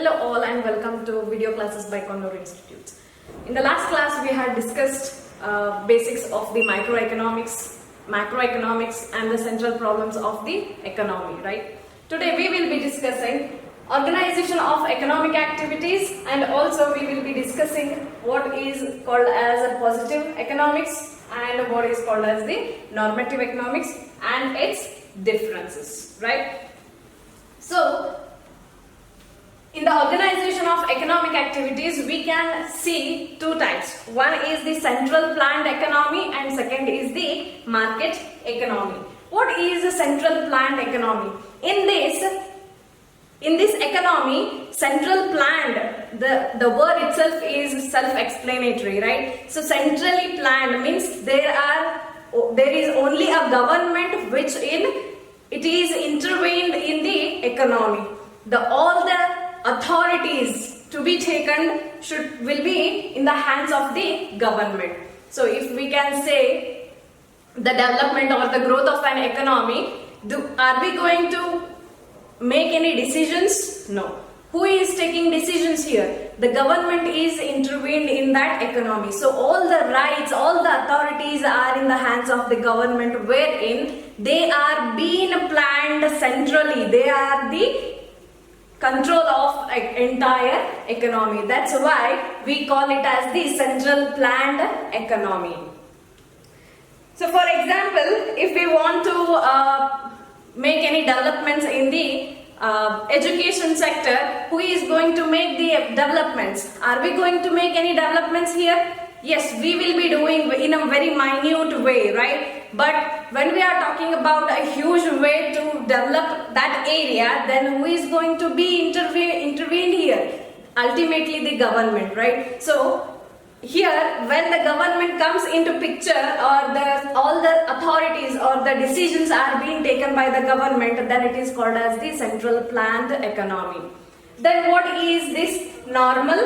Hello all and welcome to video classes by Condor Institute. In the last class we had discussed basics of the macroeconomics and the central problems of the economy, right? Today we will be discussing organization of economic activities, and also we will be discussing what is called as a positive economics and what is called as the normative economics and its differences, right? So in the organization of economic activities, we can see two types. One is the central planned economy and second is the market economy. What is a central planned economy? In this economy, central planned, the word itself is self-explanatory, right? So centrally planned means there is only a government which it is intervened in the economy. All the authorities to be taken will be in the hands of the government. So if we can say the development or the growth of an economy, are we going to make any decisions? No. Who is taking decisions here? The government is intervened in that economy. So all the rights, all the authorities are in the hands of the government, wherein they are being planned centrally. They are the control of entire economy. That's why we call it as the central planned economy. So for example, if we want to make any developments in the education sector, who is going to make the developments? Are we going to make any developments here? Yes, we will be doing in a very minute way, right? But when we are talking about a huge way to develop that area, then who is going to be intervened here? Ultimately the government, right? So here, when the government comes into picture, or all the authorities or the decisions are being taken by the government, then it is called as the central planned economy. Then what is this normal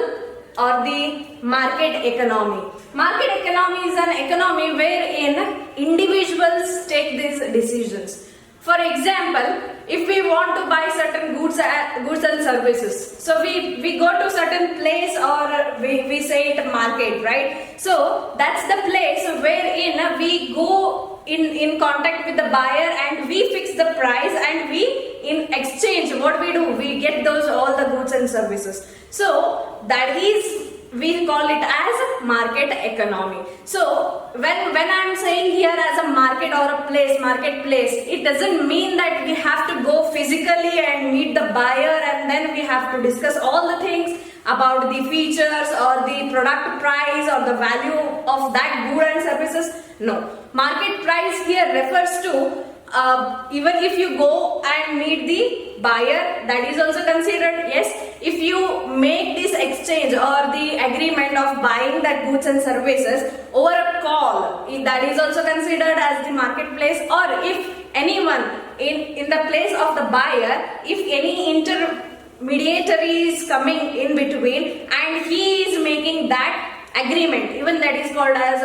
or the market economy? Market economy is an economy wherein individuals take these decisions. For example, if we want to buy certain goods and services, so we go to certain place, or we say it market, right? So that's the place wherein we go in contact with the buyer and we fix the price, and we in exchange what we do, we get all the goods and services. So that is, we call it as market economy. So when I'm saying here as a market or a marketplace, it doesn't mean that we have to go physically and meet the buyer and then we have to discuss all the things about the features or the product price or the value of that good and services. No. Market price here refers to even if you go and meet the buyer, that is also considered. Yes, if you make this exchange or the agreement of buying that goods and services over a call, that is also considered as the marketplace. Or if anyone in the place of the buyer, if any intermediary is coming in between and he is making that agreement, even that is called as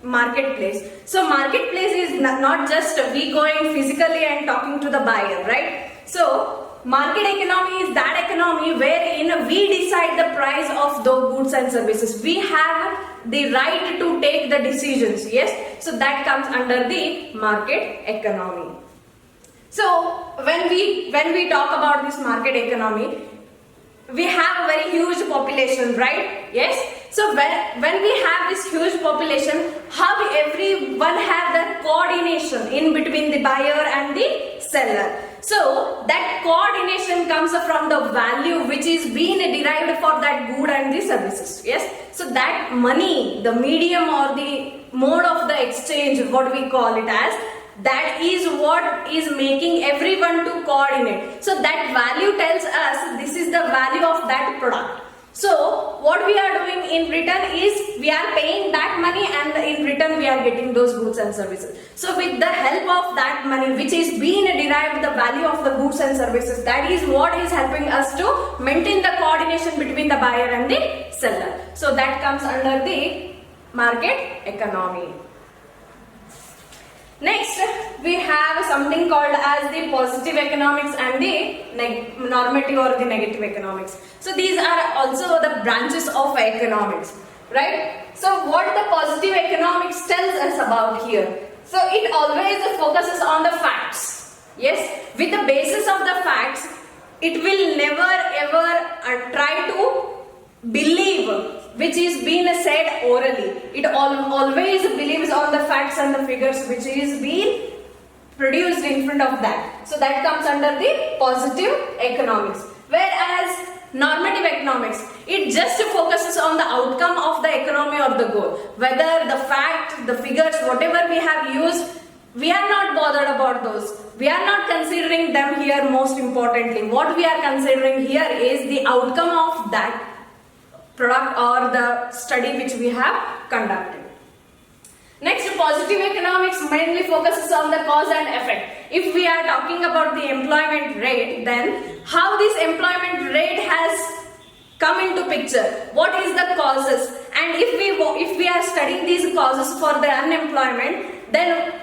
marketplace. So marketplace is not just we going physically and talking to the buyer, right? So market economy is that economy wherein we decide the price of those goods and services. We have the right to take the decisions. Yes, so that comes under the market economy. So when we talk about this market economy, we have a very huge population, right? Yes. So when we have this huge population, how everyone have that coordination in between the buyer and the seller. So that coordination comes from the value which is being derived for that good and the services. Yes. So that money, the medium or the mode of the exchange, what we call it as, that is what is making everyone to coordinate. So that value tells us this is the value of that product. So what we are doing in return is we are paying that money, and in return we are getting those goods and services. So with the help of that money which is being derived, the value of the goods and services, that is what is helping us to maintain the coordination between the buyer and the seller. So that comes under the market economy. Next, we have something called as the positive economics and the normative or the negative economics. So these are also the branches of economics, right? So what the positive economics tells us about here? So it always focuses on the facts. Yes, with the basis of the facts, it will never ever try to believe which is being said orally. It always believes on the facts and the figures which is being produced in front of that. So that comes under the positive economics. Whereas normative economics, it just focuses on the outcome of the economy or the goal. Whether the fact, the figures, whatever we have used, we are not bothered about those. We are not considering them here most importantly. What we are considering here is the outcome of that product or the study which we have conducted. Next, positive economics mainly focuses on the cause and effect. If we are talking about the employment rate, then how this employment rate has come into picture, what is the causes, and if we are studying these causes for the unemployment, then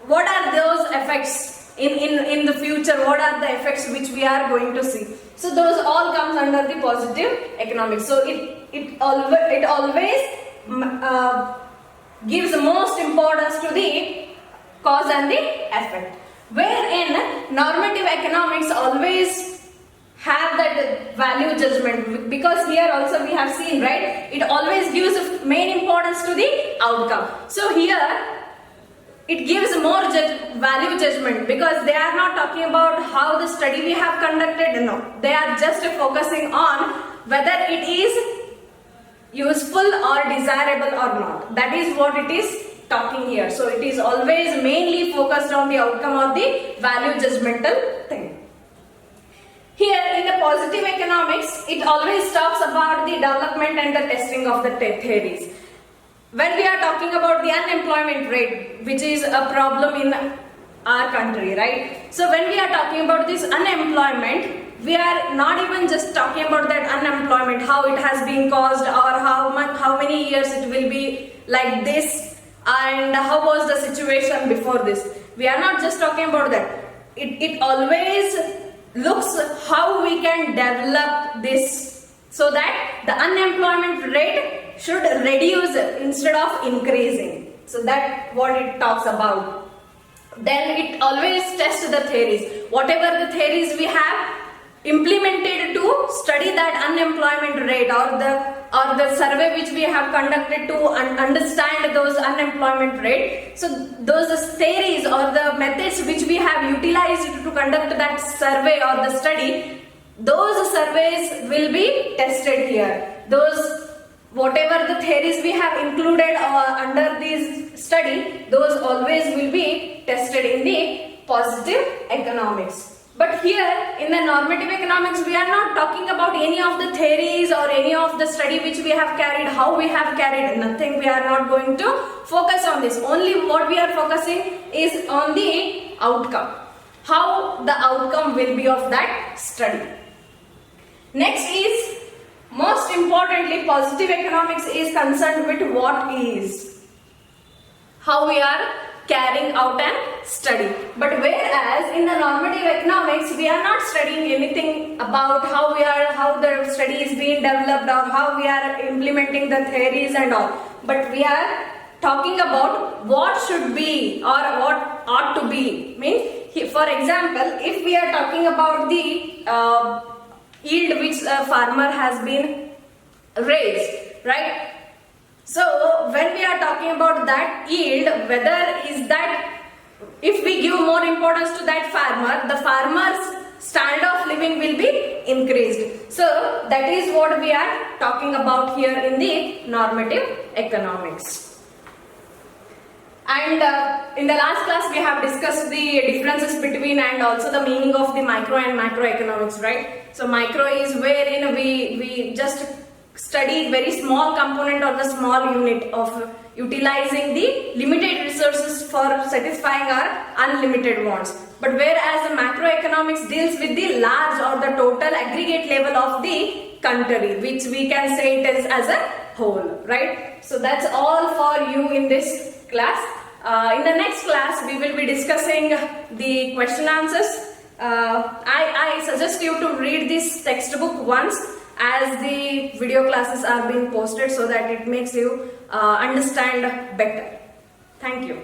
what are those effects in the future, what are the effects which we are going to see. So those all comes under the positive economics. So it always gives the most importance to the cause and the effect. Wherein normative economics always have that value judgment, because here also we have seen, right, it always gives main importance to the outcome. So here it gives more value judgment, because they are not talking about how the study we have conducted, no, they are just focusing on whether it is useful or desirable or not. That is what it is talking here. So it is always mainly focused on the outcome or the value judgmental thing. Here in the positive economics, it always talks about the development and the testing of the theories. When we are talking about the unemployment rate, which is a problem in our country, right? So when we are talking about this unemployment, we are not even just talking about that unemployment, how it has been caused, or how many years it will be like this, and how was the situation before this. We are not just talking about that. It always looks how we can develop this so that the unemployment rate should reduce instead of increasing. So that's what it talks about. Then it always tests the theories. Whatever the theories we have implemented to study that unemployment rate, or the survey which we have conducted to understand those unemployment rate. So those theories or the methods which we have utilized to conduct that survey or the study, those surveys will be tested here. Whatever the theories we have included under this study, those always will be tested in the positive economics. But here in the normative economics, we are not talking about any of the theories or any of the study which we have carried, how we have carried, nothing. We are not going to focus on this. Only what we are focusing is on the outcome, how the outcome will be of that study. Next is, most importantly, positive economics is concerned with what is, how we are carrying out an study. But whereas in the normative economics, we are not studying anything about how the study is being developed or how we are implementing the theories and all. But we are talking about what should be or what ought to be. For example, if we are talking about the yield which a farmer has been raised, right? So when we are talking about that yield, whether is that, if we give more importance to that farmer, the farmer's standard of living will be increased. So that is what we are talking about here in the normative economics. And in the last class we have discussed the differences between and also the meaning of the micro and macroeconomics, right? So micro is wherein we just study very small component or the small unit of utilizing the limited resources for satisfying our unlimited wants. But whereas the macroeconomics deals with the large or the total aggregate level of the country, which we can say it is as a whole, right? So that's all for you in this class. In the next class, we will be discussing the question answers. I suggest you to read this textbook once as the video classes are being posted so that it makes you understand better. Thank you.